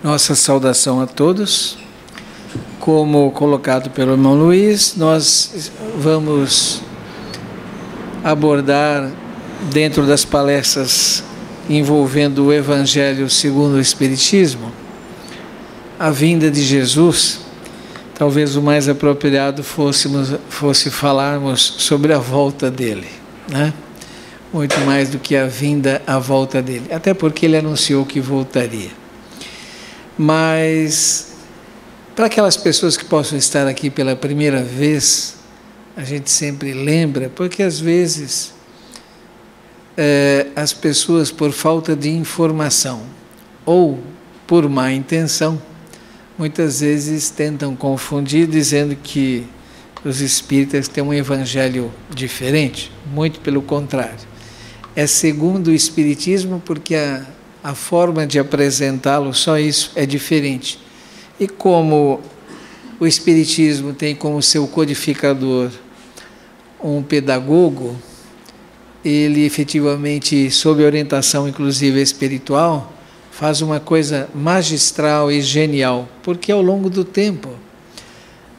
Nossa saudação a todos. Como colocado pelo irmão Luiz, nós vamos abordar, dentro das palestras envolvendo o Evangelho segundo o Espiritismo, a vinda de Jesus. Talvez o mais apropriado fosse falarmos sobre a volta dele, né? Muito mais do que a vinda, a volta dele, até porque ele anunciou que voltaria. Mas, para aquelas pessoas que possam estar aqui pela primeira vez, a gente sempre lembra, porque às vezes as pessoas, por falta de informação ou por má intenção, muitas vezes tentam confundir, dizendo que os espíritas têm um evangelho diferente. Muito pelo contrário. É segundo o Espiritismo, porque a forma de apresentá-lo, só isso, é diferente. E como o Espiritismo tem como seu codificador um pedagogo, ele efetivamente, sob orientação inclusive espiritual, faz uma coisa magistral e genial, porque ao longo do tempo,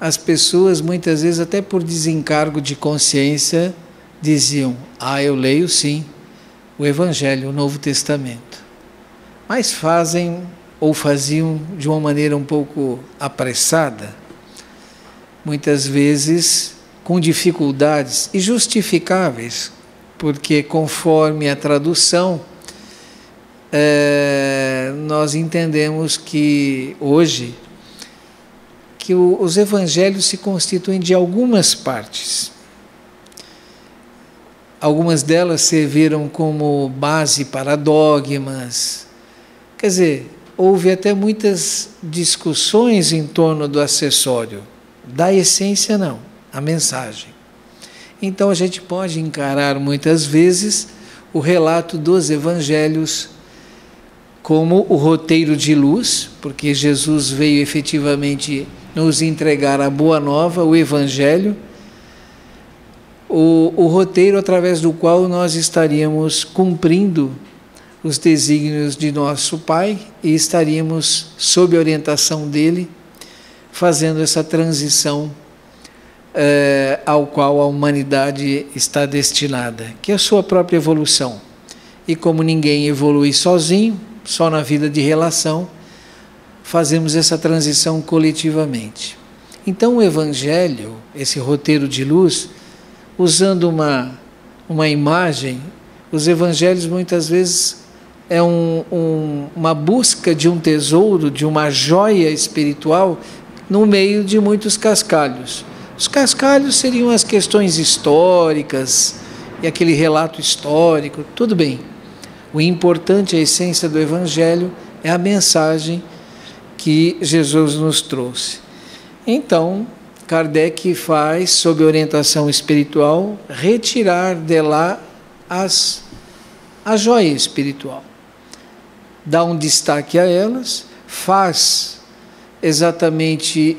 as pessoas muitas vezes, até por desencargo de consciência, diziam: eu leio sim o Evangelho, o Novo Testamento. Mas fazem, ou faziam de uma maneira um pouco apressada, muitas vezes com dificuldades e justificáveis, porque conforme a tradução, nós entendemos que hoje, que os evangelhos se constituem de algumas partes. Algumas delas serviram como base para dogmas. Quer dizer, houve até muitas discussões em torno do acessório. Da essência não, a mensagem. Então a gente pode encarar muitas vezes o relato dos evangelhos como o roteiro de luz, porque Jesus veio efetivamente nos entregar a boa nova, o Evangelho, o roteiro através do qual nós estaríamos cumprindo os desígnios de nosso Pai e estaríamos, sob a orientação dele, fazendo essa transição ao qual a humanidade está destinada, que é a sua própria evolução. E como ninguém evolui sozinho, só na vida de relação, fazemos essa transição coletivamente. Então o Evangelho, esse roteiro de luz, usando uma imagem, os Evangelhos muitas vezes é uma busca de um tesouro, de uma joia espiritual no meio de muitos cascalhos. Os cascalhos seriam as questões históricas e aquele relato histórico, tudo bem. O importante, a essência do Evangelho, é a mensagem que Jesus nos trouxe. Então, Kardec faz, sob orientação espiritual, retirar de lá a joia espiritual. Dá um destaque a elas, faz exatamente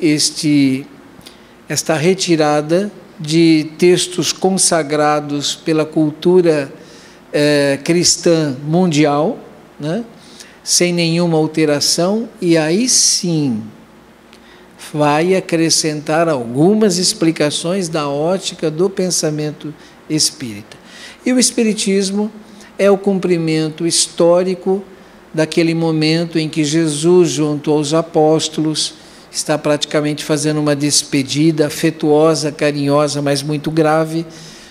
esta retirada de textos consagrados pela cultura cristã mundial, né? Sem nenhuma alteração, e aí sim vai acrescentar algumas explicações da ótica do pensamento espírita. E o Espiritismo é o cumprimento histórico daquele momento em que Jesus, junto aos apóstolos, está praticamente fazendo uma despedida afetuosa, carinhosa, mas muito grave,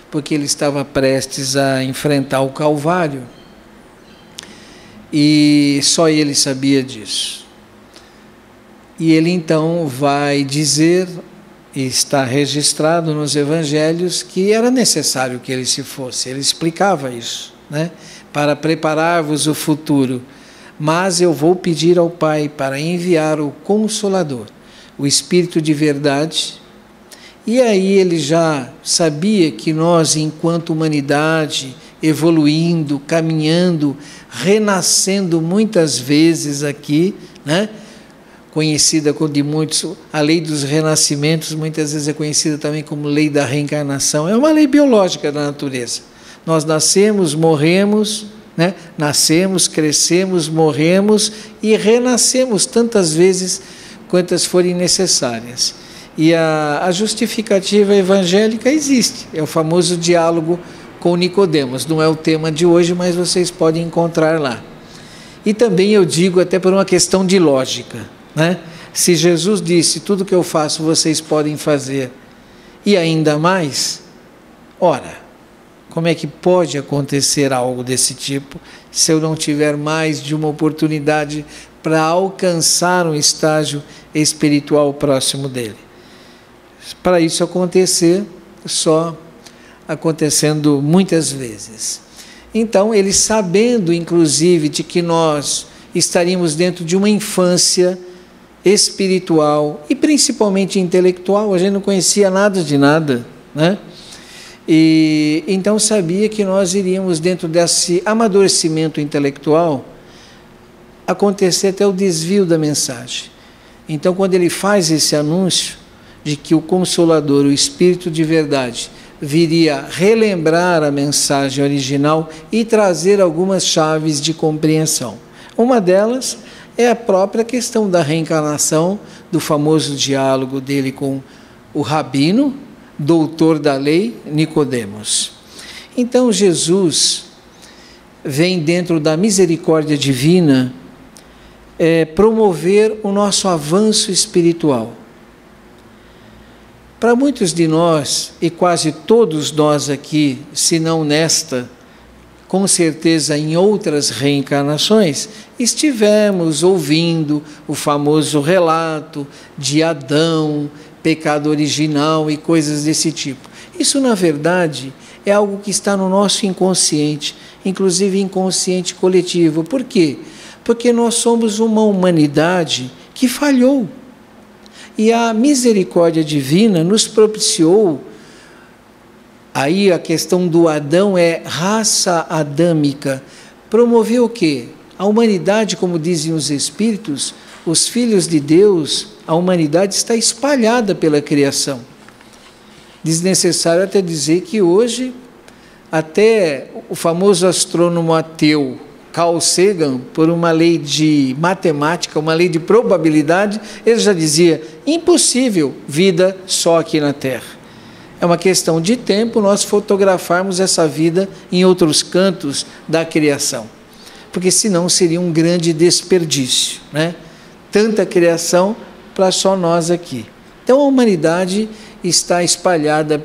porque ele estava prestes a enfrentar o Calvário. E só ele sabia disso. E ele então vai dizer, e está registrado nos evangelhos, que era necessário que ele se fosse. Ele explicava isso, né? Para preparar-vos o futuro. Mas eu vou pedir ao Pai para enviar o Consolador, o Espírito de verdade. E aí ele já sabia que nós, enquanto humanidade, evoluindo, caminhando, renascendo muitas vezes aqui, né? Conhecida de muitos, a lei dos renascimentos, muitas vezes é conhecida também como lei da reencarnação. É uma lei biológica da natureza. Nós nascemos, morremos, né? Nascemos, crescemos, morremos e renascemos tantas vezes quantas forem necessárias. E a justificativa evangélica existe, é o famoso diálogo com Nicodemos. Não é o tema de hoje, mas vocês podem encontrar lá. E também eu digo até por uma questão de lógica, né? Se Jesus disse, tudo que eu faço vocês podem fazer, e ainda mais, ora, como é que pode acontecer algo desse tipo se eu não tiver mais de uma oportunidade para alcançar um estágio espiritual próximo dele? Para isso acontecer, só acontecendo muitas vezes. Então, ele sabendo, inclusive, de que nós estaríamos dentro de uma infância espiritual e principalmente intelectual, a gente não conhecia nada de nada, né? E então sabia que nós iríamos dentro desse amadurecimento intelectual acontecer até o desvio da mensagem. Então, quando ele faz esse anúncio de que o Consolador, o Espírito de verdade, viria relembrar a mensagem original e trazer algumas chaves de compreensão. Uma delas é a própria questão da reencarnação, do famoso diálogo dele com o rabino, doutor da lei, Nicodemos. Então Jesus vem dentro da misericórdia divina promover o nosso avanço espiritual. Para muitos de nós, e quase todos nós aqui, se não nesta, com certeza em outras reencarnações, estivemos ouvindo o famoso relato de Adão, pecado original e coisas desse tipo. Isso, na verdade, é algo que está no nosso inconsciente, inclusive inconsciente coletivo. Por quê? Porque nós somos uma humanidade que falhou. E a misericórdia divina nos propiciou, aí a questão do Adão é raça adâmica, promoveu o quê? A humanidade, como dizem os Espíritos, os filhos de Deus, a humanidade está espalhada pela criação. Desnecessário até dizer que hoje, até o famoso astrônomo ateu, Carl Sagan, por uma lei de matemática, uma lei de probabilidade, ele já dizia, impossível vida só aqui na Terra. É uma questão de tempo nós fotografarmos essa vida em outros cantos da criação, porque senão seria um grande desperdício, né? Tanta criação para só nós aqui. Então a humanidade está espalhada,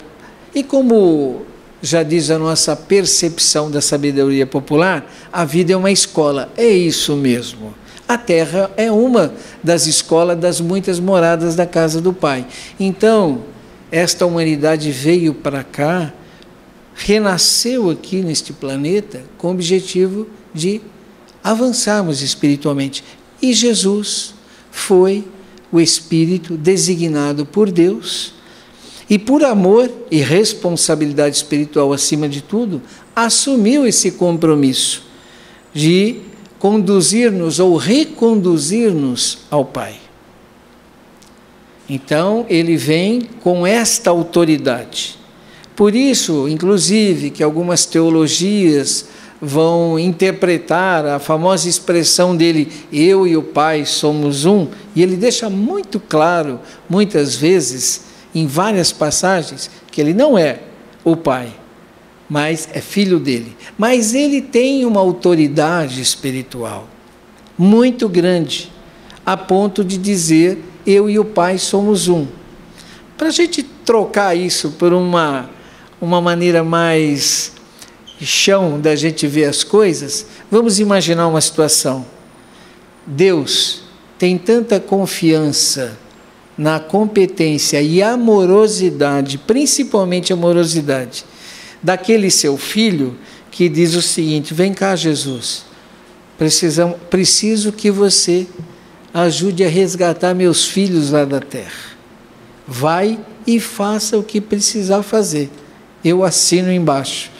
e como já diz a nossa percepção da sabedoria popular, a vida é uma escola. É isso mesmo. A Terra é uma das escolas das muitas moradas da casa do Pai. Então, esta humanidade veio para cá, renasceu aqui neste planeta com o objetivo de avançarmos espiritualmente. E Jesus foi o Espírito designado por Deus, e por amor e responsabilidade espiritual acima de tudo, assumiu esse compromisso de conduzir-nos ou reconduzir-nos ao Pai. Então, ele vem com esta autoridade. Por isso, inclusive, que algumas teologias vão interpretar a famosa expressão dele, eu e o Pai somos um, e ele deixa muito claro, muitas vezes, em várias passagens, que ele não é o Pai, mas é filho dele. Mas ele tem uma autoridade espiritual muito grande, a ponto de dizer, eu e o Pai somos um. Para a gente trocar isso por uma maneira mais chão da gente ver as coisas, vamos imaginar uma situação. Deus tem tanta confiança na competência e amorosidade, principalmente amorosidade, daquele seu filho, que diz o seguinte, vem cá Jesus, preciso que você ajude a resgatar meus filhos lá da terra. Vai e faça o que precisar fazer, eu assino embaixo.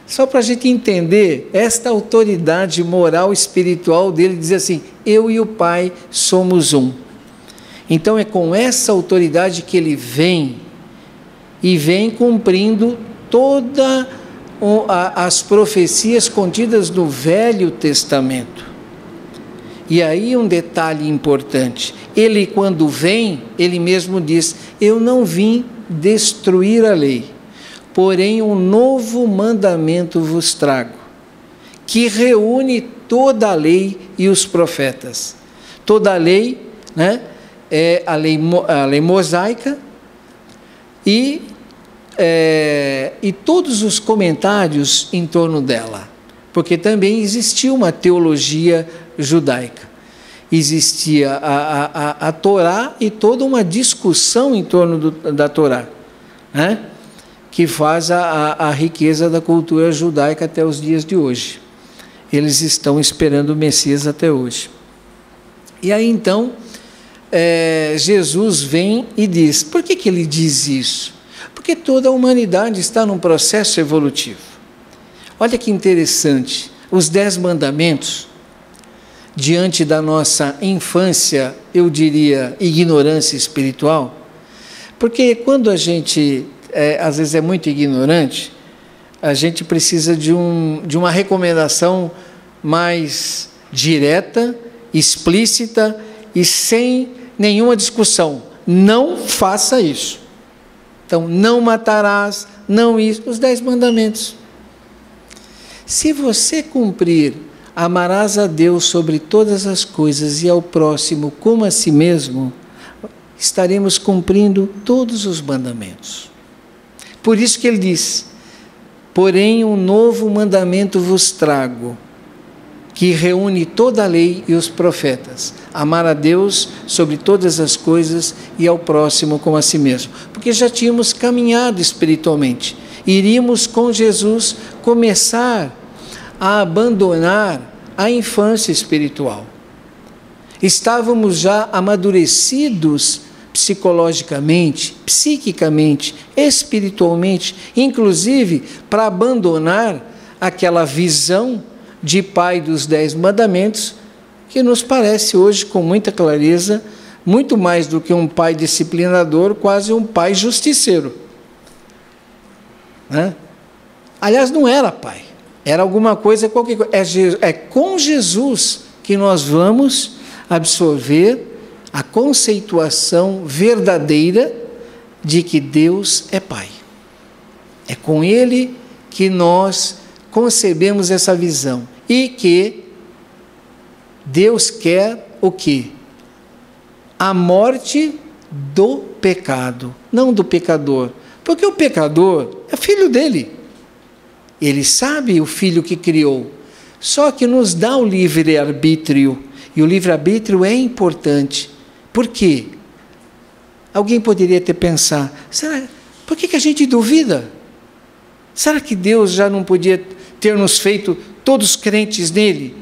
Só para a gente entender esta autoridade moral espiritual dele, dizer assim, eu e o Pai somos um. Então é com essa autoridade que ele vem, e vem cumprindo toda as profecias contidas no Velho Testamento. E aí um detalhe importante, ele quando vem, ele mesmo diz, eu não vim destruir a lei, porém um novo mandamento vos trago, que reúne toda a lei e os profetas. Toda a lei, né, é a lei mosaica e todos os comentários em torno dela, porque também existia uma teologia judaica, existia a Torá e toda uma discussão em torno da Torá, né? Que faz a riqueza da cultura judaica até os dias de hoje. Eles estão esperando o Messias até hoje. E aí então, Jesus vem e diz, por que ele diz isso? Porque toda a humanidade está num processo evolutivo. Olha que interessante, os 10 mandamentos, diante da nossa infância, eu diria, ignorância espiritual, porque quando a gente, às vezes é muito ignorante, a gente precisa de uma recomendação mais direta, explícita e sem nenhuma discussão. Não faça isso. Então, não matarás, não isso, os 10 mandamentos. Se você cumprir, amarás a Deus sobre todas as coisas e ao próximo como a si mesmo, estaremos cumprindo todos os mandamentos. Por isso que ele diz, porém um novo mandamento vos trago, que reúne toda a lei e os profetas, amar a Deus sobre todas as coisas e ao próximo como a si mesmo. Porque já tínhamos caminhado espiritualmente, iríamos com Jesus começar a abandonar a infância espiritual. Estávamos já amadurecidos psicologicamente, psiquicamente, espiritualmente, inclusive para abandonar aquela visão de pai dos 10 mandamentos, que nos parece hoje com muita clareza, muito mais do que um pai disciplinador, quase um pai justiceiro. Né? Aliás, não era pai, era alguma coisa, qualquer coisa. É com Jesus que nós vamos absorver a conceituação verdadeira de que Deus é Pai. É com Ele que nós concebemos essa visão e que Deus quer o quê? A morte do pecado, não do pecador, porque o pecador é filho dele, ele sabe o filho que criou, só que nos dá o livre-arbítrio, e o livre-arbítrio é importante. Por quê? Alguém poderia ter pensado, por que a gente duvida? Será que Deus já não podia ter nos feito todos crentes nele?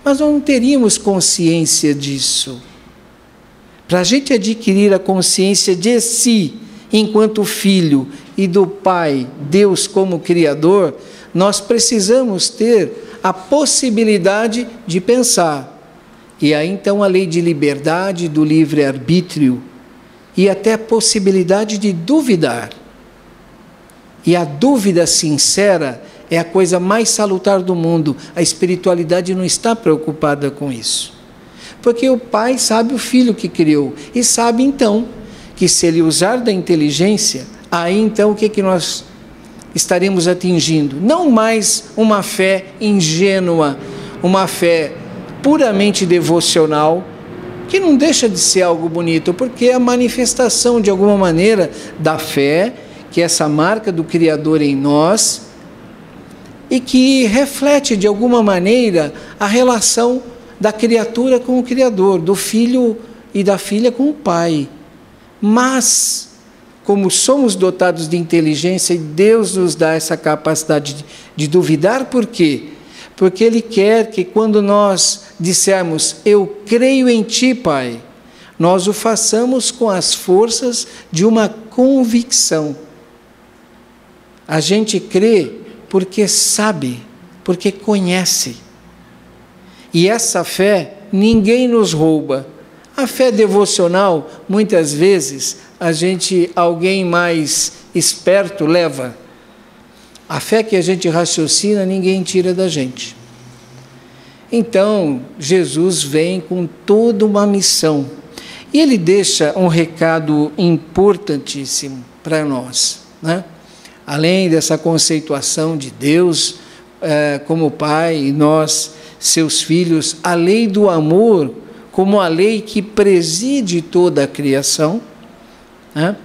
Mas nós não teríamos consciência disso. Para a gente adquirir a consciência de si, enquanto filho, e do Pai, Deus como Criador, nós precisamos ter a possibilidade de pensar. E aí então a lei de liberdade, do livre-arbítrio, e até a possibilidade de duvidar. E a dúvida sincera é a coisa mais salutar do mundo. A espiritualidade não está preocupada com isso. Porque o pai sabe o filho que criou. E sabe então que se ele usar da inteligência, aí então o que nós estaremos atingindo? Não mais uma fé ingênua, uma fé puramente devocional, que não deixa de ser algo bonito, porque é a manifestação de alguma maneira da fé, que é essa marca do Criador em nós, e que reflete de alguma maneira a relação da criatura com o Criador, do filho e da filha com o Pai. Mas, como somos dotados de inteligência e Deus nos dá essa capacidade de duvidar, por quê? Porque Ele quer que quando nós dissermos, eu creio em Ti, Pai, nós o façamos com as forças de uma convicção. A gente crê porque sabe, porque conhece. E essa fé ninguém nos rouba. A fé devocional, muitas vezes, alguém mais esperto leva. A fé que a gente raciocina, ninguém tira da gente. Então, Jesus vem com toda uma missão. E ele deixa um recado importantíssimo para nós, né? Além dessa conceituação de Deus como Pai e nós, seus filhos, a lei do amor como a lei que preside toda a criação, né?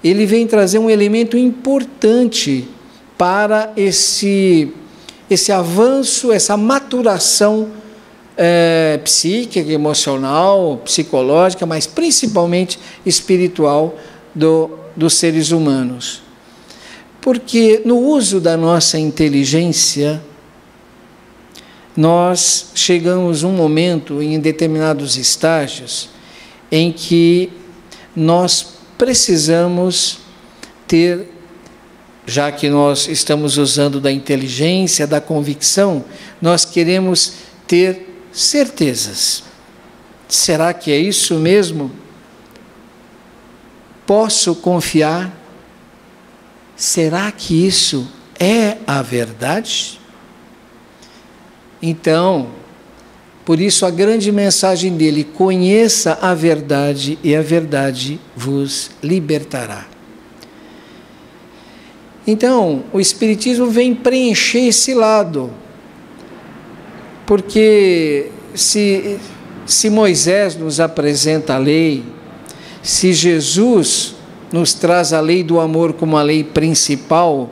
Ele vem trazer um elemento importante para esse avanço, essa maturação psíquica, emocional, psicológica, mas principalmente espiritual dos seres humanos. Porque no uso da nossa inteligência, nós chegamos a um momento, em determinados estágios, em que nós precisamos ter, já que nós estamos usando da inteligência, da convicção, nós queremos ter certezas. Será que é isso mesmo? Posso confiar? Será que isso é a verdade? Então, por isso a grande mensagem dele: conheça a verdade e a verdade vos libertará. Então, o Espiritismo vem preencher esse lado, porque se Moisés nos apresenta a lei, se Jesus nos traz a lei do amor como a lei principal,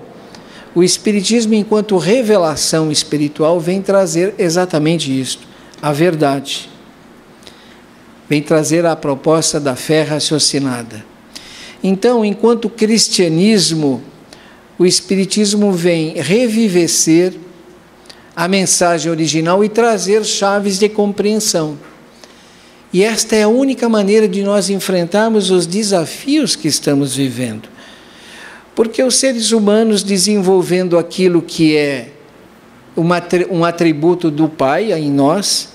o Espiritismo, enquanto revelação espiritual, vem trazer exatamente isto, a verdade. Vem trazer a proposta da fé raciocinada. Então, enquanto cristianismo, o Espiritismo vem revivecer a mensagem original e trazer chaves de compreensão. E esta é a única maneira de nós enfrentarmos os desafios que estamos vivendo. Porque os seres humanos, desenvolvendo aquilo que é um atributo do Pai em nós,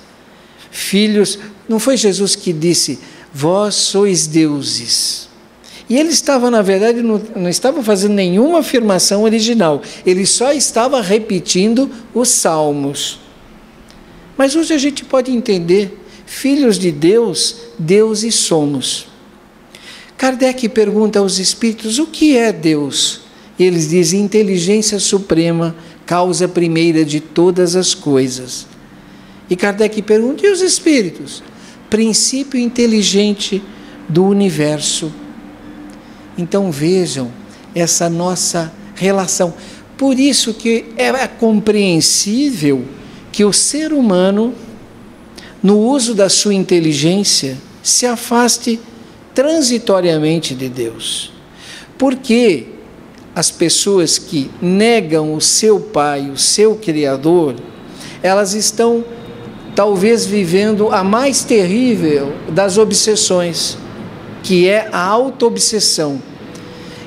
filhos, não foi Jesus que disse: vós sois deuses. E ele estava, na verdade, não estava fazendo nenhuma afirmação original, ele só estava repetindo os salmos. Mas hoje a gente pode entender: filhos de Deus, deuses somos. Kardec pergunta aos espíritos: o que é Deus? E eles dizem: inteligência suprema, causa primeira de todas as coisas. E Kardec pergunta: e os espíritos? Princípio inteligente do universo. Então vejam essa nossa relação. Por isso que é compreensível que o ser humano, no uso da sua inteligência, se afaste transitoriamente de Deus. Porque as pessoas que negam o seu Pai, o seu Criador, elas estão talvez vivendo a mais terrível das obsessões, que é a auto-obsessão.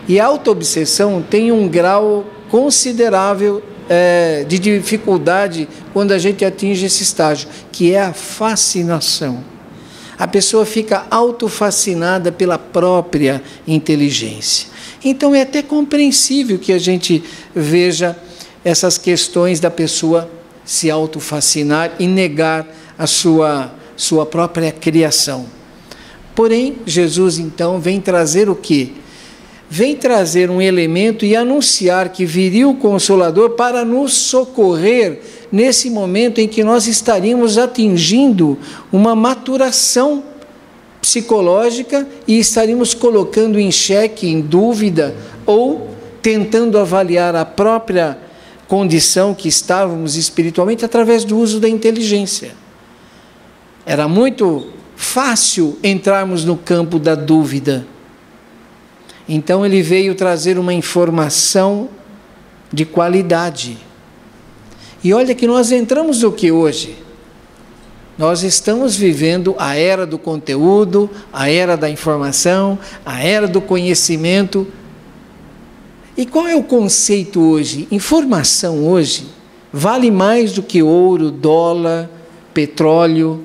E a auto-obsessão tem um grau considerável de dificuldade quando a gente atinge esse estágio, que é a fascinação. A pessoa fica autofascinada pela própria inteligência. Então é até compreensível que a gente veja essas questões da pessoa se autofascinar e negar a sua própria criação. Porém, Jesus então vem trazer o quê? Vem trazer um elemento e anunciar que viria o Consolador para nos socorrer nesse momento em que nós estaríamos atingindo uma maturação psicológica e estaríamos colocando em xeque, em dúvida, ou tentando avaliar a própria condição que estávamos espiritualmente através do uso da inteligência. Era muito fácil entrarmos no campo da dúvida. Então ele veio trazer uma informação de qualidade. E olha que nós entramos no que hoje? Nós estamos vivendo a era do conteúdo, a era da informação, a era do conhecimento. E qual é o conceito hoje? Informação hoje vale mais do que ouro, dólar, petróleo.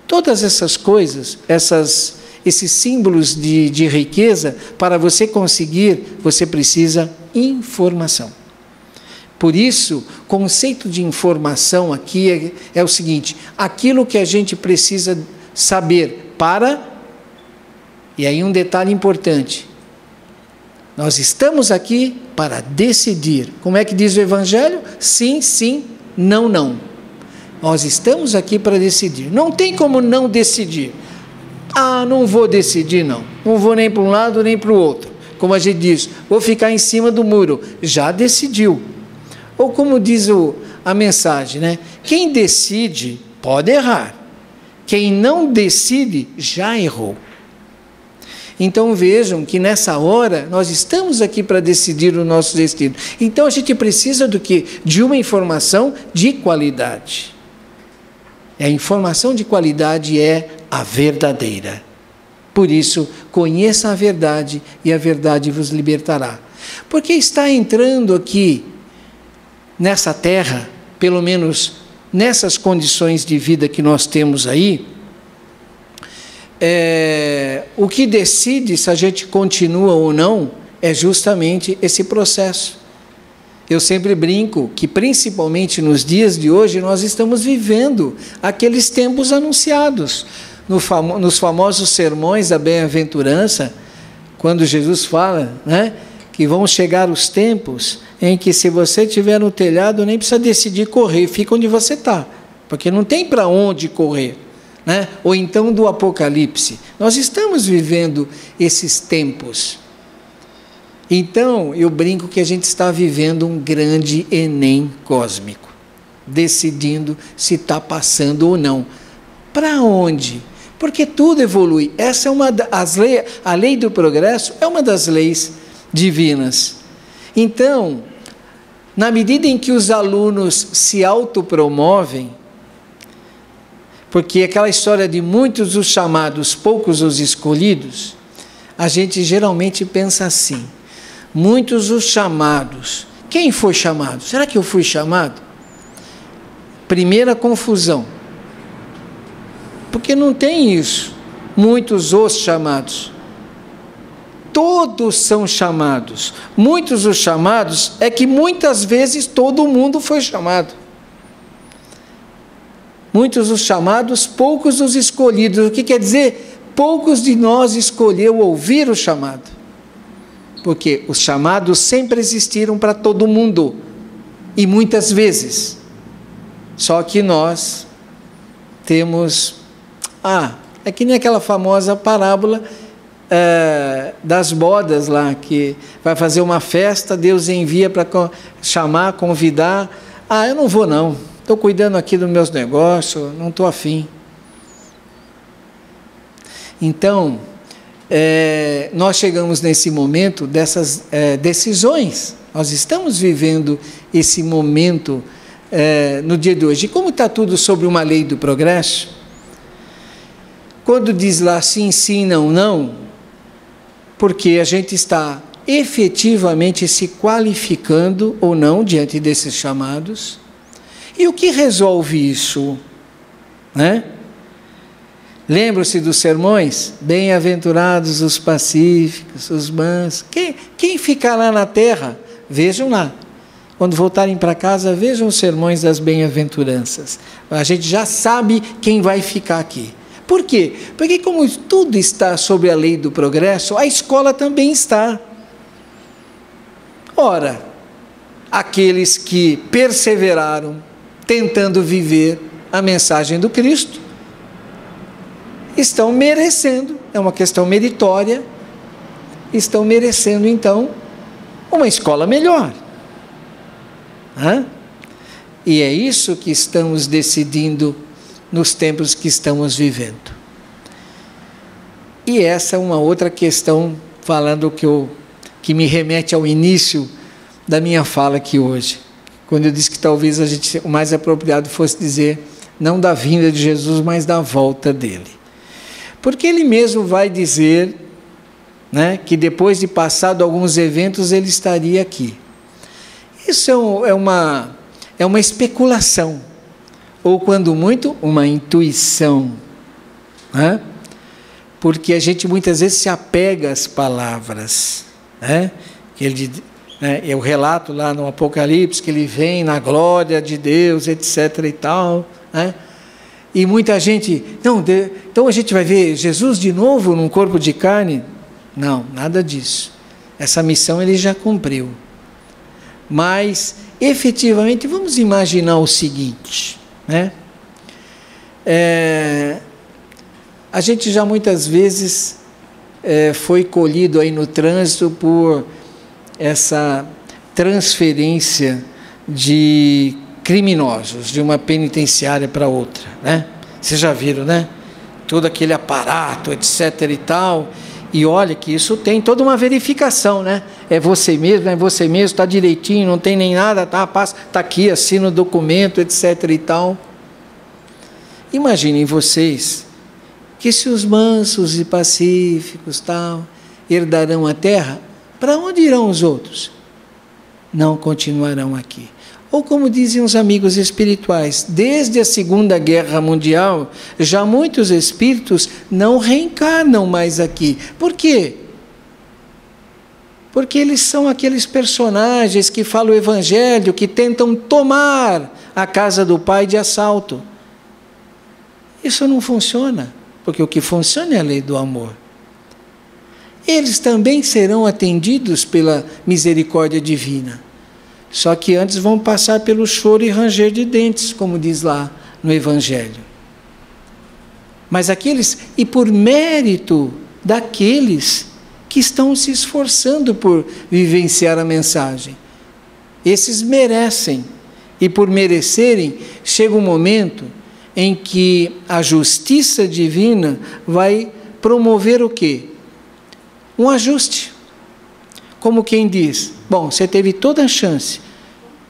Todas essas coisas, esses símbolos de riqueza, para você conseguir, você precisa informação. Por isso, conceito de informação aqui é o seguinte: aquilo que a gente precisa saber para... E aí um detalhe importante: nós estamos aqui para decidir. Como é que diz o Evangelho? Sim, sim, não, não. Nós estamos aqui para decidir. Não tem como não decidir. Ah, não vou decidir não. Não vou nem para um lado nem para o outro. Como a gente diz, vou ficar em cima do muro. Já decidiu. Ou como diz a mensagem, né? Quem decide pode errar. Quem não decide já errou. Então vejam que nessa hora nós estamos aqui para decidir o nosso destino. Então a gente precisa do quê? De uma informação de qualidade. E a informação de qualidade é a verdadeira. Por isso, conheça a verdade e a verdade vos libertará. Porque está entrando aqui nessa terra, pelo menos nessas condições de vida que nós temos aí, o que decide se a gente continua ou não é justamente esse processo. Eu sempre brinco que, principalmente nos dias de hoje, nós estamos vivendo aqueles tempos anunciados. Nos famosos sermões da bem-aventurança, quando Jesus fala, né, que vão chegar os tempos em que, se você estiver no telhado, nem precisa decidir correr, fica onde você está, porque não tem para onde correr. Né? Ou então do Apocalipse. Nós estamos vivendo esses tempos. Então, eu brinco que a gente está vivendo um grande Enem cósmico, decidindo se está passando ou não. Para onde? Porque tudo evolui. Essa é a lei do progresso é uma das leis divinas. Então, na medida em que os alunos se autopromovem, porque aquela história de muitos os chamados, poucos os escolhidos, a gente geralmente pensa assim: muitos os chamados. Quem foi chamado? Será que eu fui chamado? Primeira confusão. Porque não tem isso. Muitos os chamados. Todos são chamados. Muitos os chamados é que muitas vezes todo mundo foi chamado. Muitos os chamados, poucos os escolhidos. O que quer dizer? Poucos de nós escolheu ouvir o chamado. Porque os chamados sempre existiram para todo mundo. E muitas vezes. Só que nós temos... é que nem aquela famosa parábola das bodas lá, que vai fazer uma festa, Deus envia para chamar, convidar. Eu não vou não. Estou cuidando aqui dos meus negócios, não estou afim. Então, nós chegamos nesse momento dessas decisões. Nós estamos vivendo esse momento no dia de hoje. E como está tudo sobre uma lei do progresso, quando diz lá sim, sim, não, não, porque a gente está efetivamente se qualificando ou não diante desses chamados. E o que resolve isso? Né? Lembram-se dos sermões? Bem-aventurados os pacíficos, os mansos. Quem ficar lá na terra, vejam lá. Quando voltarem para casa, vejam os sermões das bem-aventuranças. A gente já sabe quem vai ficar aqui. Por quê? Porque como tudo está sobre a lei do progresso, a escola também está. Ora, aqueles que perseveraram, tentando viver a mensagem do Cristo, estão merecendo, é uma questão meritória, estão merecendo então uma escola melhor. E é isso que estamos decidindo nos tempos que estamos vivendo. E essa é uma outra questão, falando que me remete ao início da minha fala aqui hoje. Quando eu disse que talvez o mais apropriado fosse dizer, não da vinda de Jesus, mas da volta dele. Porque ele mesmo vai dizer, né, que depois de passado alguns eventos, ele estaria aqui. Isso é uma especulação, ou quando muito, uma intuição. Né? Porque a gente muitas vezes se apega às palavras. Né? Que ele né? É o relato lá no Apocalipse, que ele vem na glória de Deus, etc. e tal, né? E muita gente, não, então a gente vai ver Jesus de novo num corpo de carne? Não, nada disso. Essa missão ele já cumpriu. Mas, efetivamente, vamos imaginar o seguinte, né? A gente já muitas vezes foi colhido aí no trânsito por essa transferência de criminosos de uma penitenciária para outra, né? Vocês já viram, né? Todo aquele aparato, etc. e tal. E olha que isso tem toda uma verificação, né? É você mesmo, não é você mesmo, está direitinho, não tem nem nada, tá, passa, tá aqui, assina o documento, etc. e tal. Imaginem vocês que se os mansos e pacíficos tal herdarão a terra, para onde irão os outros? Não continuarão aqui. Ou como dizem os amigos espirituais, desde a Segunda Guerra Mundial, já muitos espíritos não reencarnam mais aqui. Por quê? Porque eles são aqueles personagens que falam o Evangelho, que tentam tomar a casa do Pai de assalto. Isso não funciona, porque o que funciona é a lei do amor. Eles também serão atendidos pela misericórdia divina. Só que antes vão passar pelo choro e ranger de dentes, como diz lá no Evangelho. Mas aqueles, e por mérito daqueles que estão se esforçando por vivenciar a mensagem, esses merecem, e por merecerem, chega um momento em que a justiça divina vai promover o quê? Um ajuste. Como quem diz, bom, você teve toda a chance,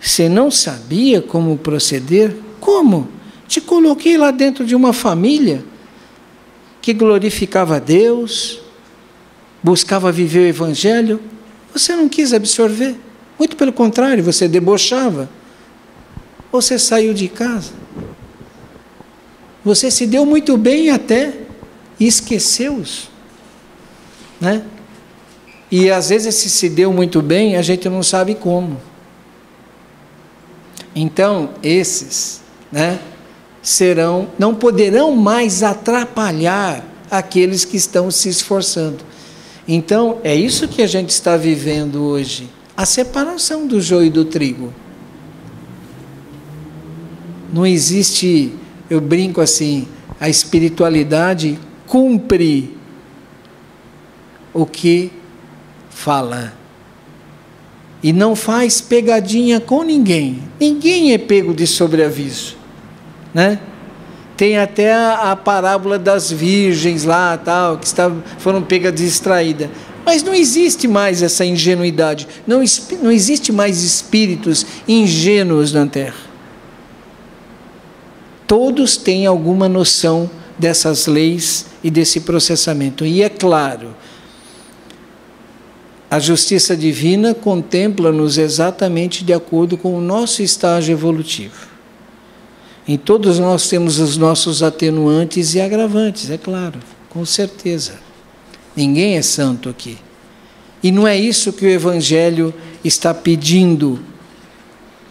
você não sabia como proceder? Como? Te coloquei lá dentro de uma família que glorificava a Deus, buscava viver o Evangelho, você não quis absorver, muito pelo contrário, você debochava, você saiu de casa, você se deu muito bem até e esqueceu-os, né? E às vezes esse se deu muito bem, a gente não sabe como. Então, esses, né, não poderão mais atrapalhar aqueles que estão se esforçando. Então, é isso que a gente está vivendo hoje, a separação do joio e do trigo. Não existe, eu brinco assim, a espiritualidade cumpre o que fala. E não faz pegadinha com ninguém. Ninguém é pego de sobreaviso, né? Tem até a parábola das virgens lá, tal, que foram pegas distraídas. Mas não existe mais essa ingenuidade. Não existe mais espíritos ingênuos na Terra. Todos têm alguma noção dessas leis e desse processamento. E é claro, a justiça divina contempla-nos exatamente de acordo com o nosso estágio evolutivo. Em todos nós temos os nossos atenuantes e agravantes, é claro, com certeza. Ninguém é santo aqui. E não é isso que o Evangelho está pedindo,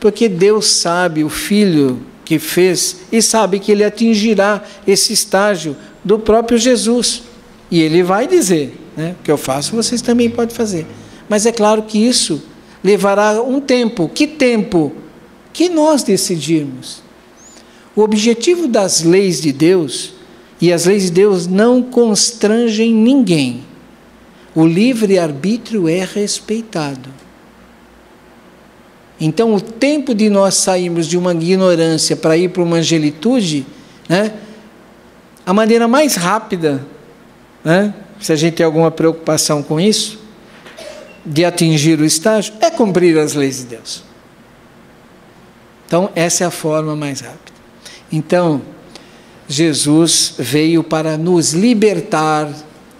porque Deus sabe, o Filho que fez, e sabe que Ele atingirá esse estágio do próprio Jesus. E Ele vai dizer, né, o que eu faço, vocês também podem fazer. Mas é claro que isso levará um tempo. Que tempo? Que nós decidirmos. O objetivo das leis de Deus, e as leis de Deus não constrangem ninguém. O livre-arbítrio é respeitado. Então, o tempo de nós sairmos de uma ignorância para ir para uma angelitude, né, a maneira mais rápida, né, se a gente tem alguma preocupação com isso, de atingir o estágio, é cumprir as leis de Deus. Então, essa é a forma mais rápida. Então, Jesus veio para nos libertar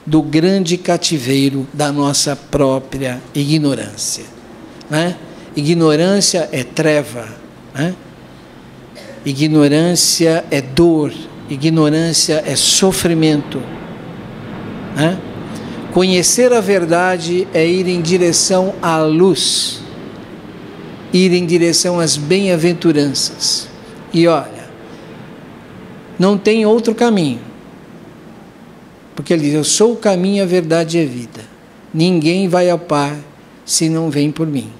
do grande cativeiro da nossa própria ignorância, né? Ignorância é treva, né? Ignorância é dor, ignorância é sofrimento, né? Conhecer a verdade é ir em direção à luz, ir em direção às bem-aventuranças. E olha, não tem outro caminho. Porque ele diz, eu sou o caminho, a verdade e a vida. Ninguém vai ao Pai se não vem por mim.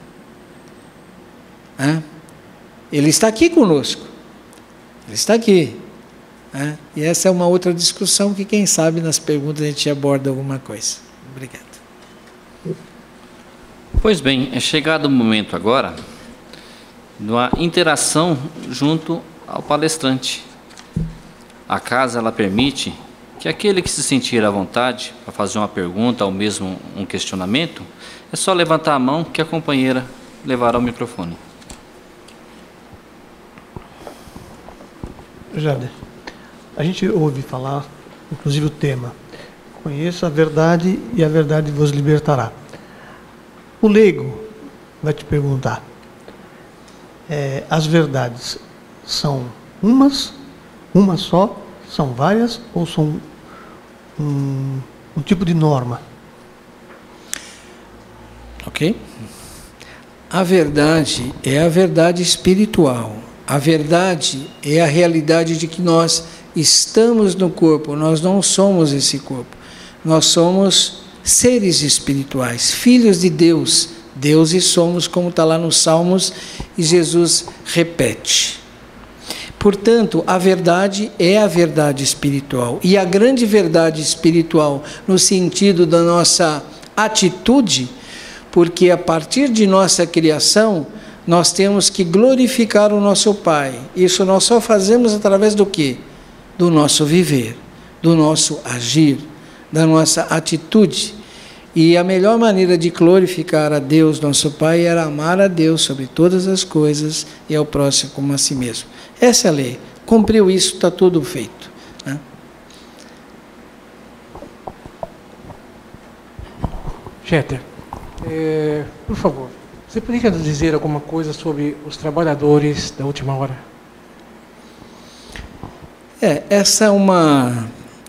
Ele está aqui conosco. Ele está aqui. E essa é uma outra discussão que, quem sabe, nas perguntas a gente aborda alguma coisa. Obrigado. Pois bem, é chegado o momento agora da interação junto ao palestrante. A casa, ela permite que aquele que se sentir à vontade para fazer uma pergunta ou mesmo um questionamento, é só levantar a mão que a companheira levará o microfone. Jader, a gente ouve falar, inclusive o tema, conheça a verdade e a verdade vos libertará. O leigo vai te perguntar, as verdades são uma só, são várias ou são um tipo de norma? Ok? A verdade é a verdade espiritual. A verdade é a realidade de que nós estamos no corpo, nós não somos esse corpo. Nós somos seres espirituais, filhos de Deus, deuses somos, como está lá nos Salmos, e Jesus repete. Portanto, a verdade é a verdade espiritual, e a grande verdade espiritual, no sentido da nossa atitude, porque a partir de nossa criação, nós temos que glorificar o nosso Pai. Isso nós só fazemos através do quê? Do nosso viver, do nosso agir, da nossa atitude. E a melhor maneira de glorificar a Deus, nosso Pai, era amar a Deus sobre todas as coisas e ao próximo como a si mesmo. Essa é a lei. Cumpriu isso, está tudo feito. Jeter, por favor, você poderia nos dizer alguma coisa sobre os trabalhadores da última hora? Essa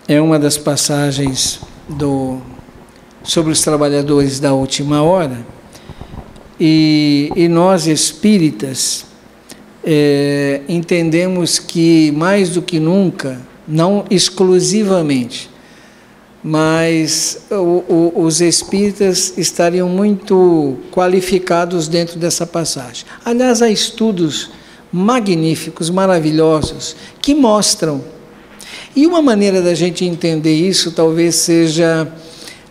é uma das passagens sobre os trabalhadores da última hora, e nós espíritas entendemos que mais do que nunca, não exclusivamente, mas os espíritas estariam muito qualificados dentro dessa passagem. Aliás, há estudos magníficos, maravilhosos, que mostram. E uma maneira da gente entender isso talvez seja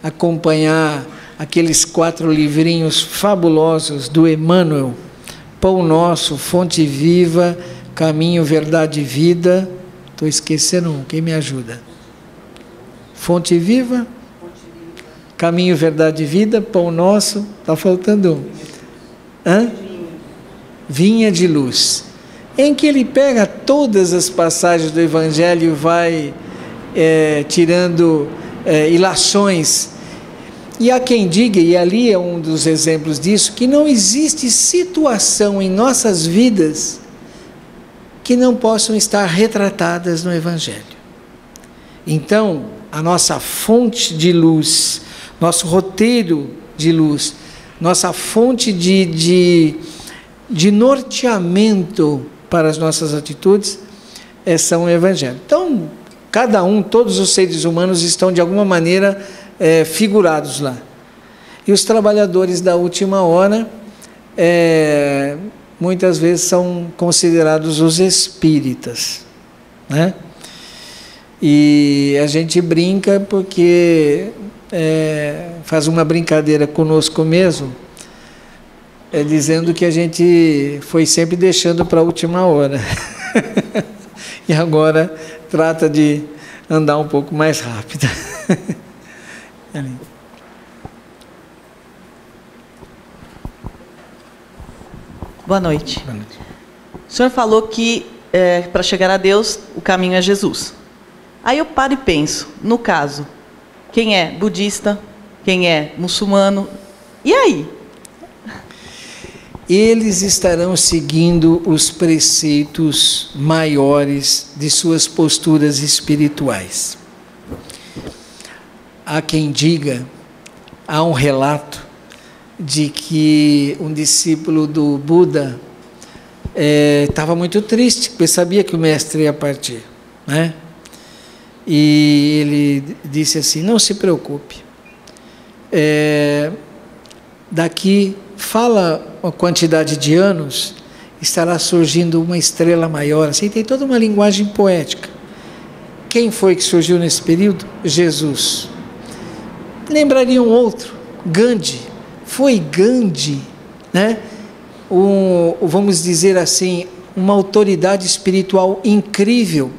acompanhar aqueles 4 livrinhos fabulosos do Emmanuel, Pão Nosso, Fonte Viva, Caminho, Verdade e Vida. Estou esquecendo um, quem me ajuda? Fonte Viva, Caminho, Verdade e Vida, Pão Nosso, está faltando um. Vinha de Luz, em que ele pega todas as passagens do Evangelho e vai tirando ilações. E há quem diga, e ali é um dos exemplos disso, que não existe situação em nossas vidas que não possam estar retratadas no Evangelho. Então, a nossa fonte de luz, nosso roteiro de luz, nossa fonte de norteamento para as nossas atitudes são o Evangelho. Então, cada um, todos os seres humanos estão de alguma maneira figurados lá. E os trabalhadores da última hora muitas vezes são considerados os espíritas, né? E a gente brinca porque faz uma brincadeira conosco mesmo, dizendo que a gente foi sempre deixando para a última hora e agora trata de andar um pouco mais rápido. Boa noite. Boa noite. O senhor falou que para chegar a Deus o caminho é Jesus. Aí eu paro e penso, no caso, quem é budista, quem é muçulmano, e aí? Eles estarão seguindo os preceitos maiores de suas posturas espirituais. Há quem diga, há um relato de que um discípulo do Buda estava muito triste, porque sabia que o mestre ia partir, né? E ele disse assim: não se preocupe, daqui, fala a quantidade de anos, estará surgindo uma estrela maior. Assim, tem toda uma linguagem poética. Quem foi que surgiu nesse período? Jesus. Lembraria um outro, Gandhi. Foi Gandhi, né? Vamos dizer assim, uma autoridade espiritual incrível.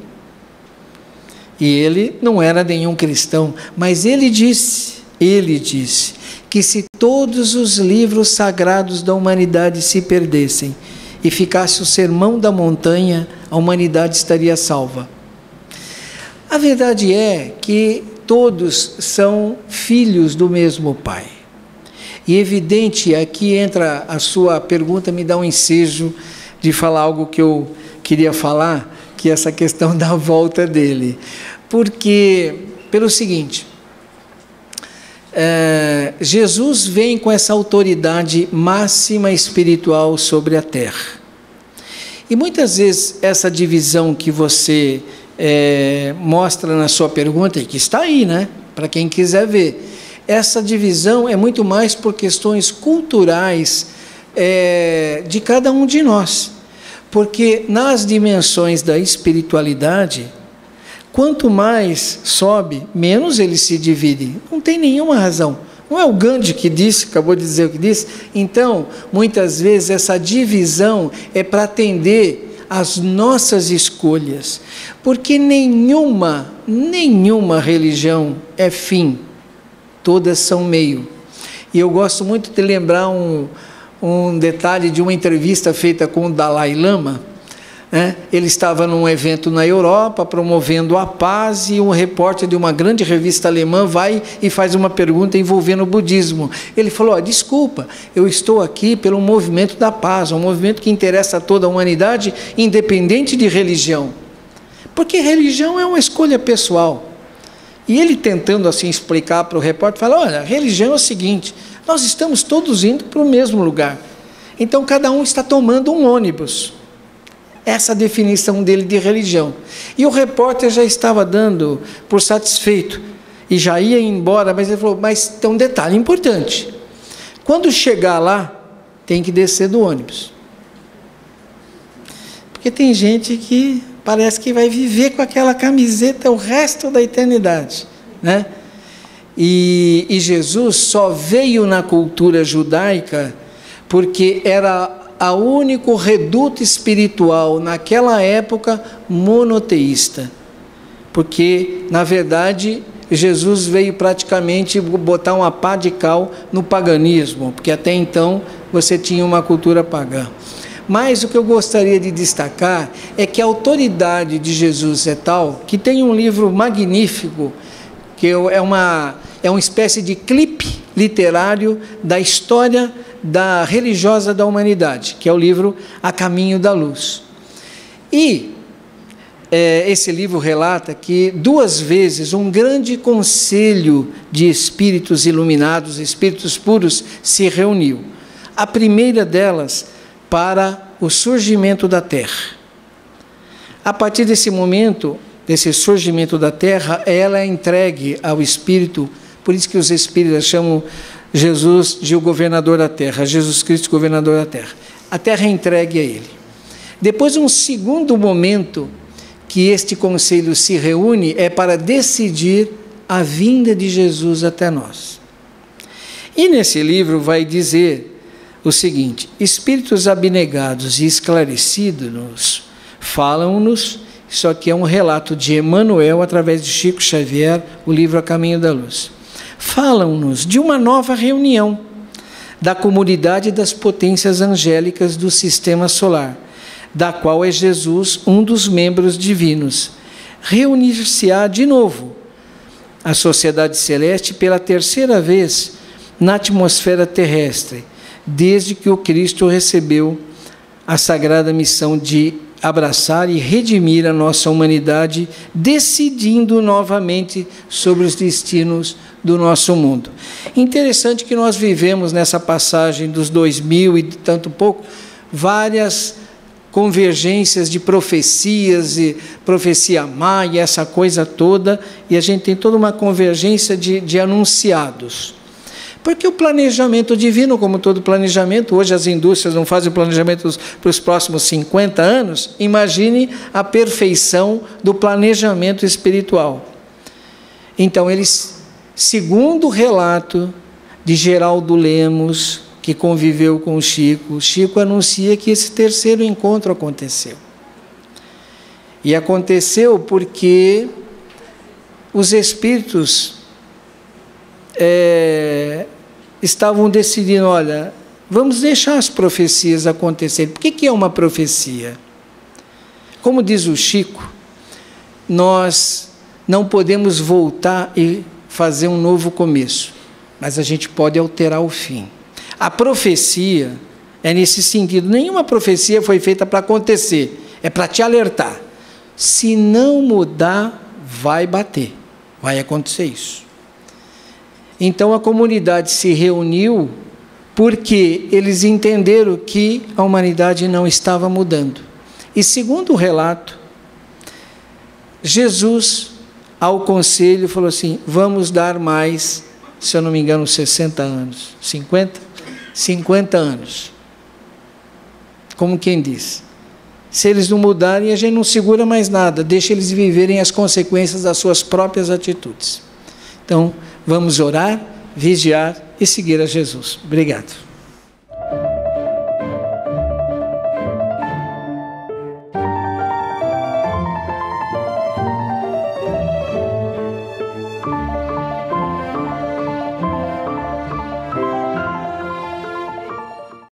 E ele não era nenhum cristão, mas ele disse que se todos os livros sagrados da humanidade se perdessem e ficasse o Sermão da Montanha, a humanidade estaria salva. A verdade é que todos são filhos do mesmo Pai. E evidente, aqui entra a sua pergunta, me dá um ensejo de falar algo que eu queria falar, que é essa questão da volta dele. Porque, pelo seguinte, Jesus vem com essa autoridade máxima espiritual sobre a terra. E muitas vezes essa divisão que você mostra na sua pergunta, e que está aí, né, para quem quiser ver, essa divisão é muito mais por questões culturais de cada um de nós. Porque nas dimensões da espiritualidade, quanto mais sobe, menos ele se divide. Não tem nenhuma razão. Não é o Gandhi que disse, acabou de dizer o que disse? Então, muitas vezes essa divisão é para atender às nossas escolhas. Porque nenhuma religião é fim. Todas são meio. E eu gosto muito de lembrar um detalhe de uma entrevista feita com o Dalai Lama. Ele estava num evento na Europa, promovendo a paz, e um repórter de uma grande revista alemã vai e faz uma pergunta envolvendo o budismo. Ele falou: desculpa, eu estou aqui pelo movimento da paz, um movimento que interessa a toda a humanidade, independente de religião. Porque religião é uma escolha pessoal. E ele, tentando assim explicar para o repórter, fala: olha, a religião é o seguinte, nós estamos todos indo para o mesmo lugar. Então cada um está tomando um ônibus. Essa definição dele de religião. E o repórter já estava dando por satisfeito e já ia embora, mas ele falou: mas tem um detalhe importante, quando chegar lá tem que descer do ônibus, porque tem gente que parece que vai viver com aquela camiseta o resto da eternidade, né? E Jesus só veio na cultura judaica porque era o único reduto espiritual naquela época monoteísta, porque na verdade Jesus veio praticamente botar uma pá de cal no paganismo, porque até então você tinha uma cultura pagã. Mas o que eu gostaria de destacar é que a autoridade de Jesus é tal que tem um livro magnífico, que é uma espécie de clipe literário da história religiosa da humanidade, que é o livro A Caminho da Luz. E esse livro relata que 2 vezes um grande conselho de espíritos iluminados, espíritos puros, se reuniu. A primeira delas para o surgimento da Terra. A partir desse momento, desse surgimento da Terra, ela é entregue ao Espírito, por isso que os Espíritas chamam Jesus de o governador da Terra, Jesus Cristo governador da Terra. A Terra é entregue a Ele. Depois, um segundo momento que este conselho se reúne é para decidir a vinda de Jesus até nós. E nesse livro vai dizer o seguinte: espíritos abnegados e esclarecidos falam-nos, isso aqui é um relato de Emmanuel através de Chico Xavier, o livro A Caminho da Luz. Falam-nos de uma nova reunião da comunidade das potências angélicas do sistema solar, da qual é Jesus um dos membros divinos. Reunir-se-á de novo a sociedade celeste pela 3ª vez na atmosfera terrestre, desde que o Cristo recebeu a sagrada missão de abraçar e redimir a nossa humanidade, decidindo novamente sobre os destinos do nosso mundo. Interessante que nós vivemos nessa passagem dos 2000 e tanto pouco, várias convergências de profecias, e profecia maia, essa coisa toda, e a gente tem toda uma convergência de anunciados. Porque o planejamento divino, como todo planejamento, hoje as indústrias não fazem o planejamento para os próximos 50 anos, imagine a perfeição do planejamento espiritual. Então, eles, segundo o relato de Geraldo Lemos, que conviveu com o Chico anuncia que esse terceiro encontro aconteceu. E aconteceu porque os espíritos estavam decidindo, olha, vamos deixar as profecias acontecerem. Por que é uma profecia? Como diz o Chico, nós não podemos voltar e fazer um novo começo, mas a gente pode alterar o fim. A profecia é nesse sentido. Nenhuma profecia foi feita para acontecer, é para te alertar. Se não mudar, vai bater, vai acontecer isso. Então a comunidade se reuniu porque eles entenderam que a humanidade não estava mudando. E segundo o relato, Jesus, ao conselho, falou assim, vamos dar mais, se eu não me engano, 60 anos. 50 anos. Como quem diz. Se eles não mudarem, a gente não segura mais nada, deixa eles viverem as consequências das suas próprias atitudes. Então, vamos orar, vigiar e seguir a Jesus. Obrigado.